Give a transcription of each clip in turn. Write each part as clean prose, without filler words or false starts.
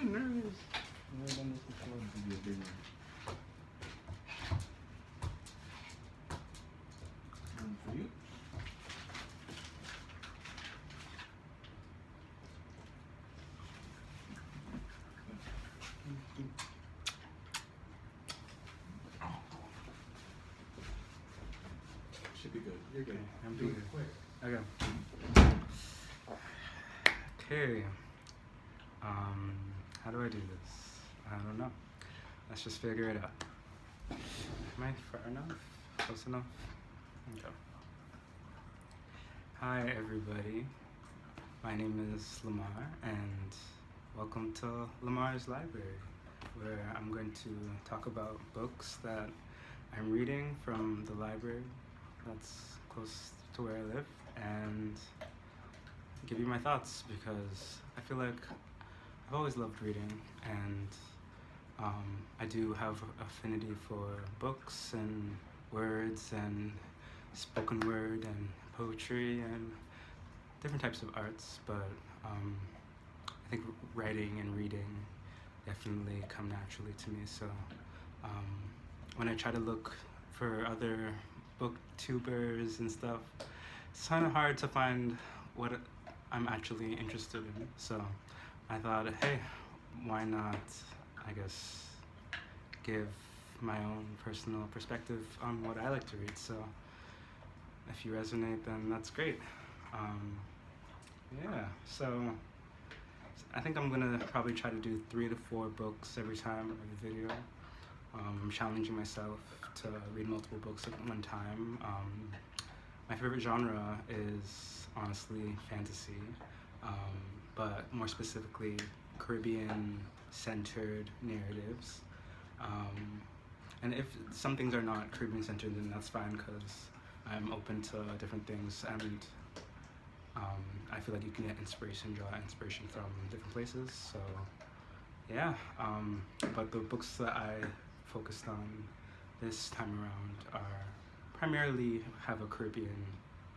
nervous. I've never done this before. This will be a big one. One for you. Should be good. You're good. I'm Do doing it quick. Okay. Okay. How do I do this? I don't know. Let's just figure it out. Am I far enough? Close enough? Okay. Hi everybody. My name is Lamar and welcome to Lamar's Library, where I'm going to talk about books that I'm reading from the library that's close to where I live and give you my thoughts, because I feel like I've always loved reading, and I do have affinity for books and words and spoken word and poetry and different types of arts, but I think writing and reading definitely come naturally to me. So when I try to look for other booktubers and stuff, it's kind of hard to find what I'm actually interested in. So I thought, hey, why not, I guess, give my own personal perspective on what I like to read. So if you resonate, then that's great. Yeah, so I think I'm gonna probably try to do 3 to 4 books every time of the video. I'm challenging myself to read multiple books at one time. My favorite genre is honestly fantasy, but more specifically Caribbean-centered narratives. And if some things are not Caribbean-centered, then that's fine, because I'm open to different things, and I feel like you can get inspiration, draw inspiration from different places. So yeah, but the books that I focused on this time around are primarily have a Caribbean,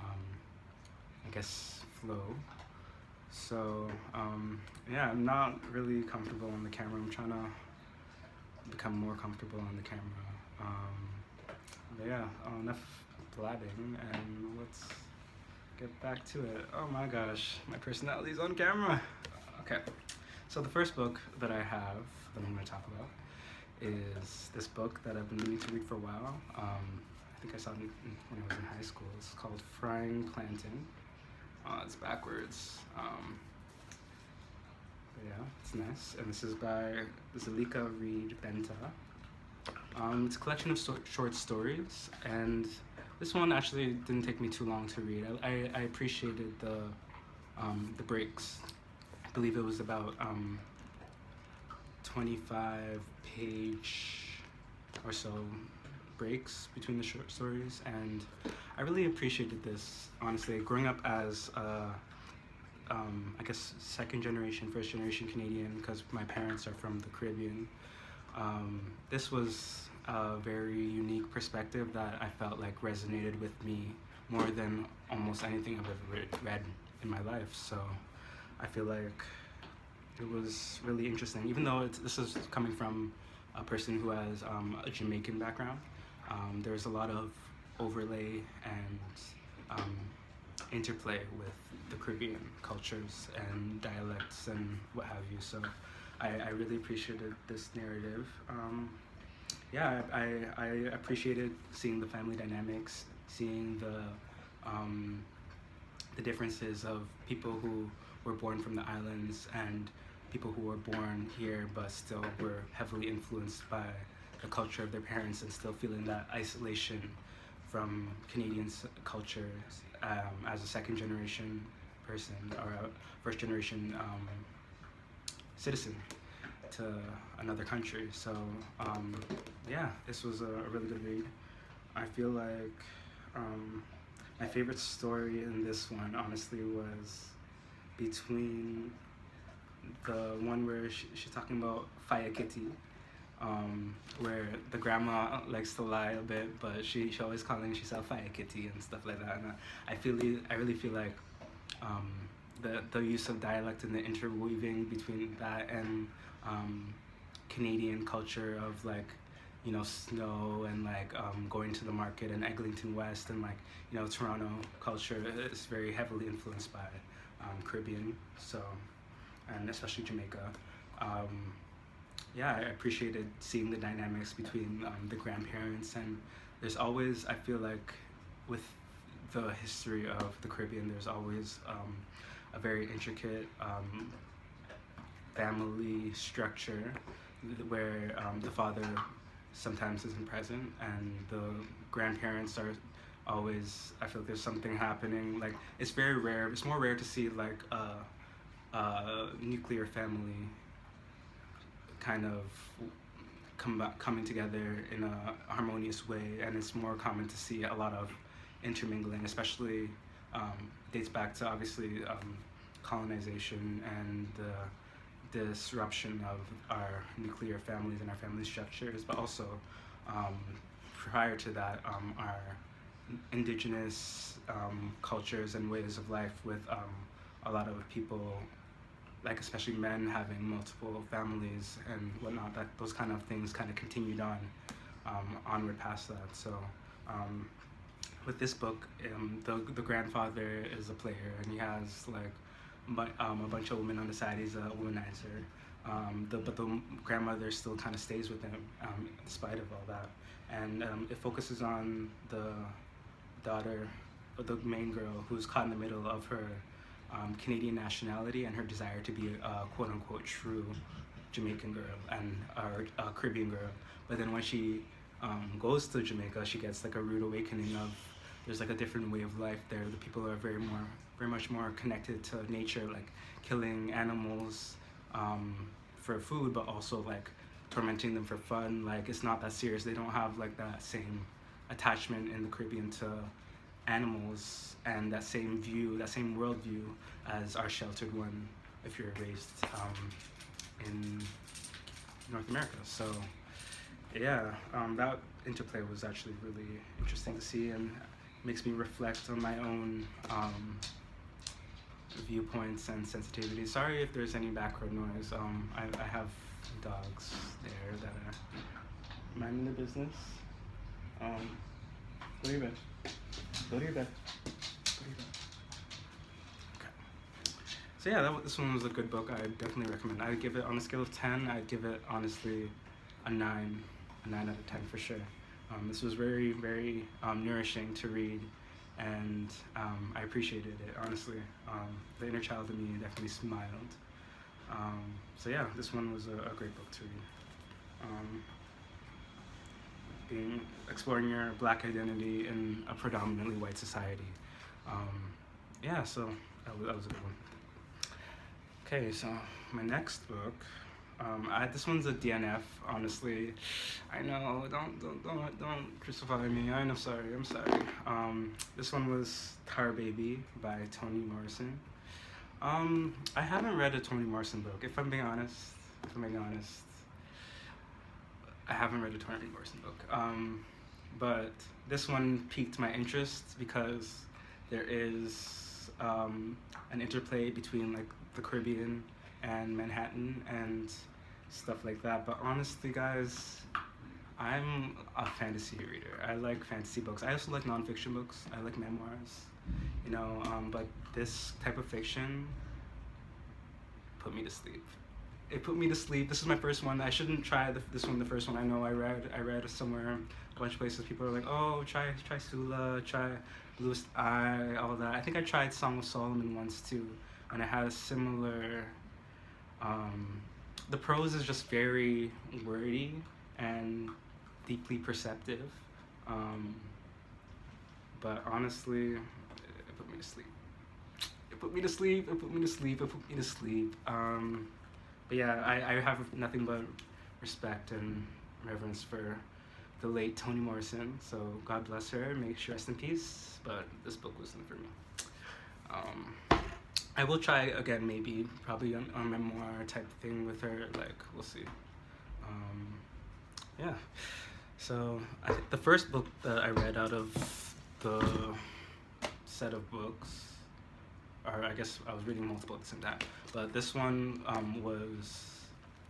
I guess, flow. So yeah, I'm not really comfortable on the camera. I'm trying to become more comfortable on the camera. But yeah, enough blabbing, and let's get back to it. Oh my gosh, my personality's on camera. Okay, so the first book that I have that I'm going to talk about is this book that I've been meaning to read for a while. I think I saw it when I was in high school. It's called Frying Plantain. It's backwards. But yeah, it's nice. And this is by Zalika Reed Benta. It's a collection of short stories, and this one actually didn't take me too long to read. I appreciated the breaks. I believe it was about 25-page or so breaks between the short stories, and I really appreciated this, honestly. Growing up as I guess second generation, first generation Canadian, because my parents are from the Caribbean, this was a very unique perspective that I felt like resonated with me more than almost anything I've ever read in my life. So I feel like it was really interesting, even though this is coming from a person who has a Jamaican background. There's a lot of overlay and interplay with the Caribbean cultures and dialects and what have you. So I really appreciated this narrative. Yeah, I appreciated seeing the family dynamics, seeing the differences of people who were born from the islands and people who were born here but still were heavily influenced by the culture of their parents and still feeling that isolation from Canadian culture as a second generation person or a first generation citizen to another country. So yeah, this was a really good read. I feel like my favorite story in this one, honestly, was between the one where she's talking about Fire Kitty, where the grandma likes to lie a bit, but she always calling herself Fire Kitty and stuff like that. And I really feel like the use of dialect and the interweaving between that and Canadian culture of like, you know, snow and like going to the market in Eglinton West, and like, you know, Toronto culture is very heavily influenced by Caribbean, so, and especially Jamaica. Yeah, I appreciated seeing the dynamics between the grandparents, and there's always, I feel like, with the history of the Caribbean, there's always a very intricate family structure where the father sometimes isn't present and the grandparents are always, I feel like there's something happening. Like, it's very rare, it's more rare to see like a nuclear family kind of coming together in a harmonious way, and it's more common to see a lot of intermingling, especially dates back to obviously colonization and the disruption of our nuclear families and our family structures, but also prior to that, our indigenous cultures and ways of life with a lot of people, like especially men having multiple families and whatnot, that those kind of things kind of continued on onward past that. So with this book, the grandfather is a player, and he has like a bunch of women on the side. He's a womanizer, but the grandmother still kind of stays with him in spite of all that. And it focuses on the daughter, or the main girl, who's caught in the middle of her Canadian nationality and her desire to be a quote-unquote true Jamaican girl and or a Caribbean girl. But then when she goes to Jamaica, she gets like a rude awakening of there's like a different way of life there. The people are very much more connected to nature, like killing animals for food, but also like tormenting them for fun. Like, it's not that serious. They don't have like that same attachment in the Caribbean to animals and that same view, that same worldview as our sheltered one if you're raised in North America. So yeah, that interplay was actually really interesting to see, and makes me reflect on my own viewpoints and sensitivities. Sorry if there's any background noise. I have dogs there that are minding their business. Go to your bed. Go to your bed. Go to your bed. Okay. So yeah, this one was a good book. I definitely recommend. I'd give it, on a scale of 10, I'd give it honestly a 9 out of 10 for sure. This was very, very nourishing to read, and I appreciated it, honestly. The inner child in me definitely smiled. So yeah, this one was a great book to read. Exploring your Black identity in a predominantly white society. Yeah, so that was a good one. Okay, so my next book, this one's a DNF, honestly. I know, don't crucify me. I'm sorry. This one was Tar Baby by Toni Morrison. I haven't read a Toni Morrison book, if I'm being honest. I haven't read a Toni Morrison book. But this one piqued my interest because there is an interplay between like the Caribbean and Manhattan and stuff like that. But honestly, guys, I'm a fantasy reader. I like fantasy books. I also like nonfiction books. I like memoirs, you know. But this type of fiction put me to sleep. It put me to sleep. This is my first one. I shouldn't try this one. The first one I know I read somewhere, a bunch of places. People are like, oh, try Sula, try Bluest Eye, all that. I think I tried Song of Solomon once too, and it has similar. The prose is just very wordy and deeply perceptive. But honestly, it put me to sleep. It put me to sleep. But yeah, I have nothing but respect and reverence for the late Toni Morrison. So God bless her. May she rest in peace. But this book wasn't for me. I will try again, maybe, probably on a memoir type thing with her. Like, we'll see. Yeah. So I think the first book that I read out of the set of books, or or I guess I was reading multiple at the same time. But this one was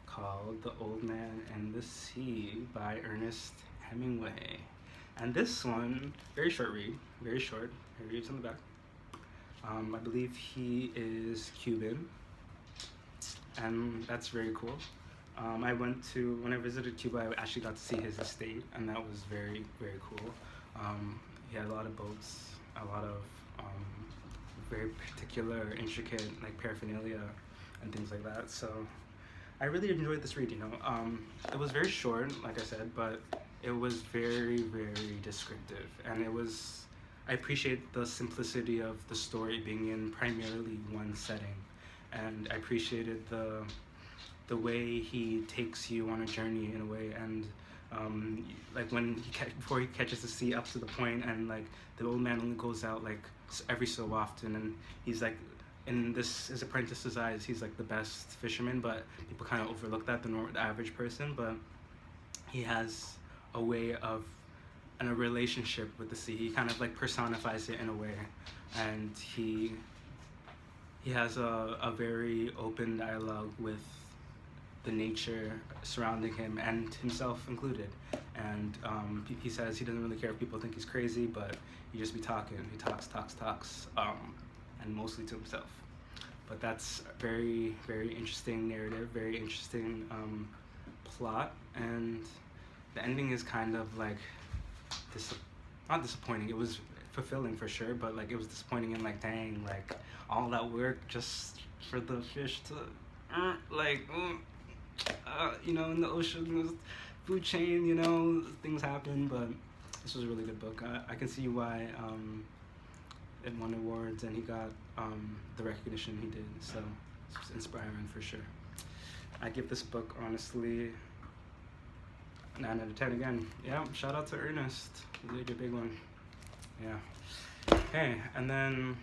called The Old Man and the Sea by Ernest Hemingway. And this one, very short read, very short. Here it is on the back. I believe he is Cuban, and that's very cool. When I visited Cuba, I actually got to see his estate, and that was very, very cool. He had a lot of boats, a lot of very particular, intricate, like paraphernalia and things like that. So I really enjoyed this read, It was very short, like I said, but it was very, very descriptive, and I appreciate the simplicity of the story being in primarily one setting, and I appreciated the way he takes you on a journey in a way, and like before he catches the sea up to the point, and like the old man only goes out like every so often, and he's like, in his apprentice's eyes, he's like the best fisherman, but people kind of overlook that, the average person. But he has a way of, and a relationship with the sea. He kind of like personifies it in a way, and he has a very open dialogue with the nature surrounding him, and himself included. And he says he doesn't really care if people think he's crazy, but he just be talking. He talks, and mostly to himself. But that's very, very interesting narrative, very interesting plot, and the ending is kind of like not disappointing. It was fulfilling for sure, but like it was disappointing in like, dang, like all that work just for the fish to in the ocean, food chain, things happen. But this was a really good book. I can see why it won awards and he got the recognition he did. So it's inspiring for sure. I give this book honestly 9 out of 10 again. Yeah, shout out to Ernest. You did your big one. Yeah. Okay, and then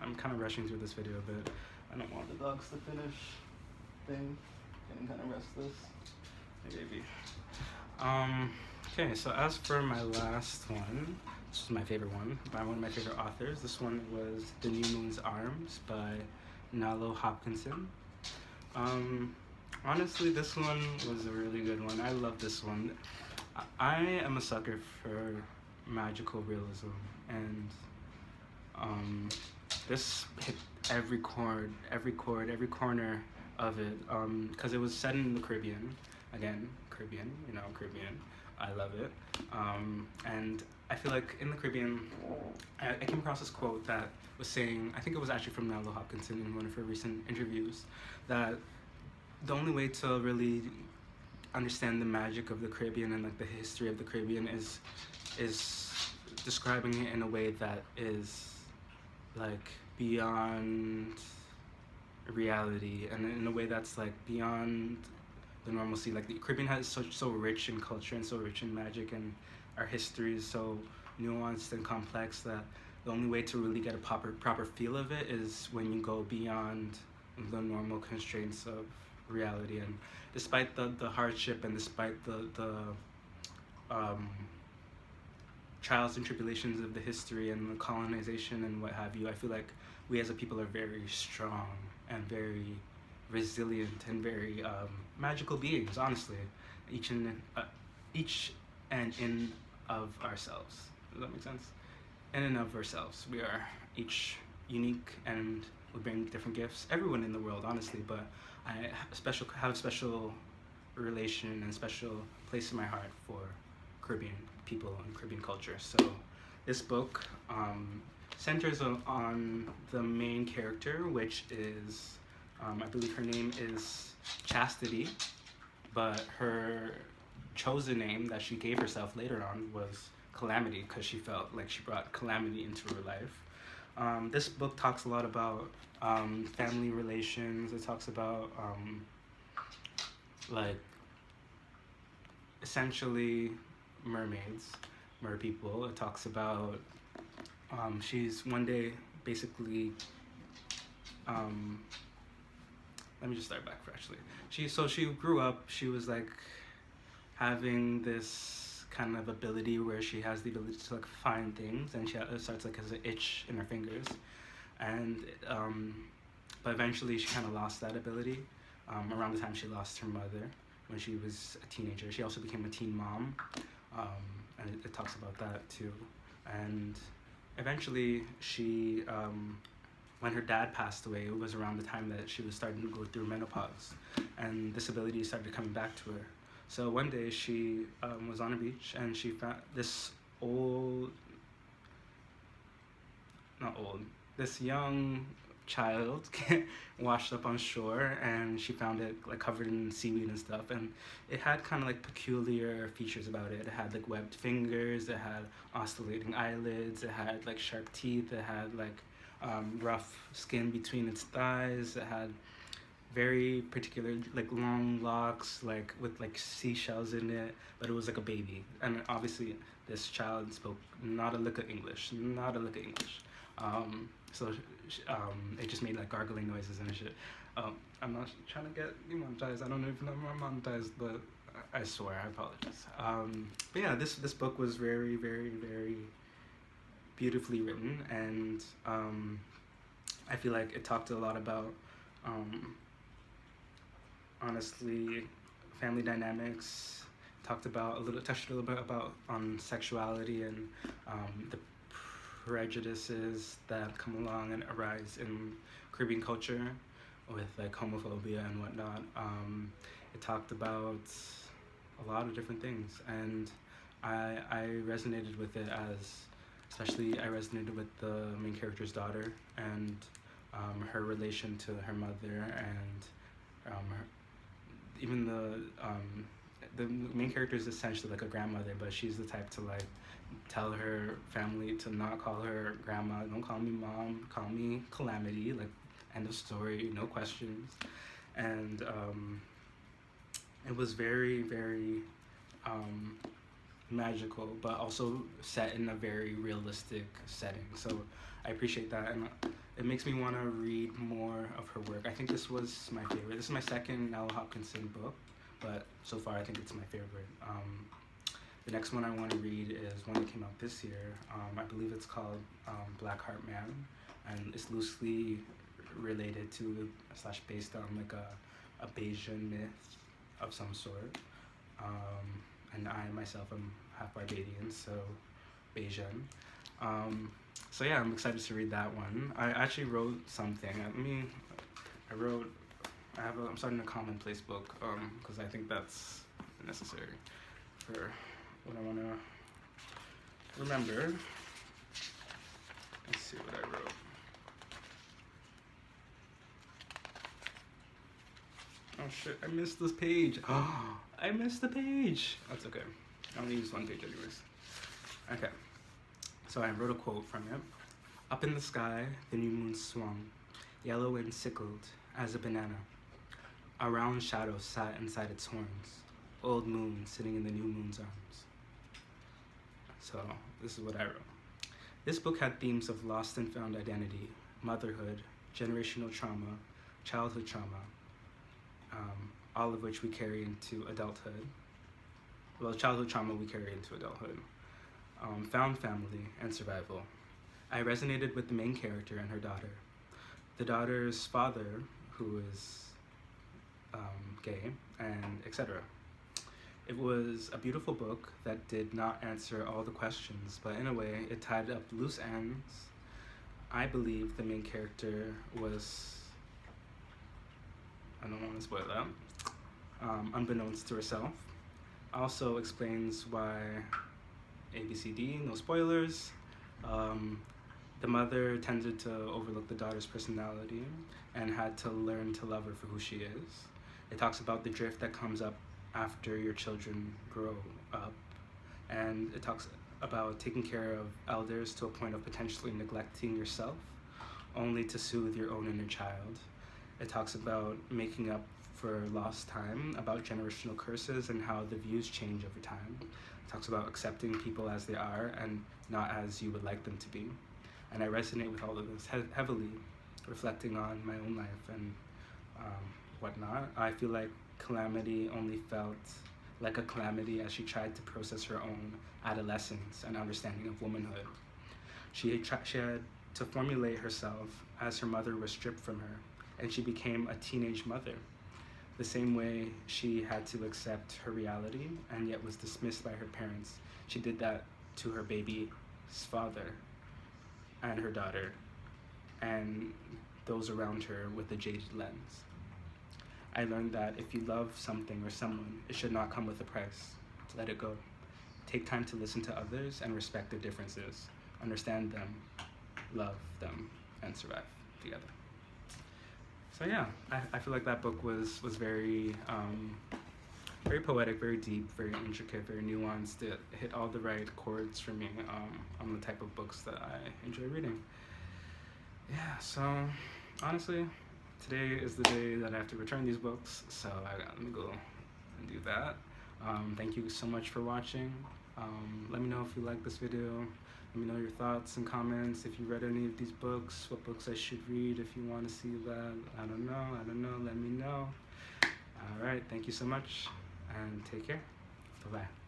I'm kind of rushing through this video a bit. I don't want the dogs to finish thing. Getting kind of restless. Hey, baby. Okay, so as for my last one, this was my favorite one by one of my favorite authors. This one was The New Moon's Arms by Nalo Hopkinson. Honestly, this one was a really good one. I love this one. I am a sucker for magical realism, and this hit every corner of it, because it was set in the Caribbean. Again, Caribbean. I love it. And I feel like in the Caribbean, I came across this quote that was saying, I think it was actually from Nalo Hopkinson in one of her recent interviews, that the only way to really understand the magic of the Caribbean and like the history of the Caribbean is describing it in a way that is like beyond reality, and in a way that's like beyond the normalcy. Like the Caribbean is so rich in culture and so rich in magic, and our history is so nuanced and complex that the only way to really get a proper feel of it is when you go beyond the normal constraints of reality. And despite the hardship, and despite the trials and tribulations of the history and the colonization and what have you, I feel like we as a people are very strong and very resilient and very magical beings, honestly, each and in of ourselves. Does that make sense? In and of ourselves, we are each unique, and we bring different gifts. Everyone in the world, honestly, but I have a special relation and special place in my heart for Caribbean people and Caribbean culture. So this book centers on the main character, which is, I believe her name is Chastity, but her chosen name that she gave herself later on was Calamity, because she felt like she brought calamity into her life. This book talks a lot about family relations. It talks about like essentially mermaids, mer people. It talks about she's one day basically let me just start back actually. She grew up, she was like having this kind of ability where she has the ability to like find things, and she starts like has an itch in her fingers, and but eventually she kind of lost that ability around the time she lost her mother when she was a teenager. She also became a teen mom, and it talks about that too. And eventually when her dad passed away, it was around the time that she was starting to go through menopause, and this ability started coming back to her. So one day she was on a beach and she found this this young child washed up on shore, and she found it like covered in seaweed and stuff, and it had kind of like peculiar features about it. It had like webbed fingers, it had oscillating eyelids, it had like sharp teeth, it had like rough skin between its thighs, it had very particular like long locks like with like seashells in it, but it was like a baby. And obviously this child spoke not a lick of English, so it just made like gargling noises and shit. I'm not trying to get demonetized. I don't know if I'm monetized, but I swear I apologize. But yeah, this book was very, very, very beautifully written, and I feel like it talked a lot about honestly family dynamics. Touched a little bit about sexuality and the prejudices that come along and arise in Caribbean culture with like homophobia and whatnot. It talked about a lot of different things, and I resonated with it, especially I resonated with the main character's daughter and her relation to her mother, and even the main character is essentially like a grandmother, but she's the type to like tell her family to not call her grandma, don't call me mom, call me Calamity, like end of story, no questions. And it was very, very magical, but also set in a very realistic setting. So I appreciate that, and it makes me want to read more of her work. I think this was my favorite. This is my second Nell Hopkinson book, but so far I think it's my favorite. The next one I want to read is one that came out this year. I believe it's called Blackheart Man, and it's loosely related to / based on like a Bayesian myth of some sort. And I myself am half Barbadian, so Bayesian. So yeah, I'm excited to read that one. I actually wrote something. I'm starting a commonplace book because I think that's necessary for what I want to remember. Let's see what I wrote. Oh shit, I missed this page. Oh, I missed the page. That's okay. I only used one page anyways. Okay. So I wrote a quote from it. Up in the sky, the new moon swung, yellow and sickled as a banana. A round shadow sat inside its horns, old moon sitting in the new moon's arms. So this is what I wrote. This book had themes of lost and found identity, motherhood, generational trauma, childhood trauma, all of which we carry into adulthood. Well, childhood trauma we carry into adulthood. Found family and survival. I resonated with the main character and her daughter. The daughter's father, who is gay, and etc. It was a beautiful book that did not answer all the questions, but in a way, it tied up loose ends. I believe the main character was, I don't want to spoil that, unbeknownst to herself. Also explains why ABCD, no spoilers. The mother tended to overlook the daughter's personality and had to learn to love her for who she is. It talks about the drift that comes up after your children grow up, and it talks about taking care of elders to a point of potentially neglecting yourself, only to soothe your own inner child. It talks about making up for lost time, about generational curses and how the views change over time. It talks about accepting people as they are and not as you would like them to be. And I resonate with all of this heavily, reflecting on my own life and whatnot. I feel like Calamity only felt like a calamity as she tried to process her own adolescence and understanding of womanhood. She had to formulate herself as her mother was stripped from her, and she became a teenage mother. The same way she had to accept her reality and yet was dismissed by her parents, she did that to her baby's father and her daughter and those around her with a jaded lens. I learned that if you love something or someone, it should not come with a price. To let it go. Take time to listen to others and respect their differences. Understand them, love them, and survive together. So yeah, I feel like that book was very very poetic, very deep, very intricate, very nuanced. It hit all the right chords for me on the type of books that I enjoy reading. Yeah, so honestly, today is the day that I have to return these books, so let me go and do that. Thank you so much for watching. Let me know if you like this video. Let me know your thoughts and comments. If you read any of these books, what books I should read. If you want to see that, I don't know, let me know. All right, thank you so much, and take care. Bye-bye.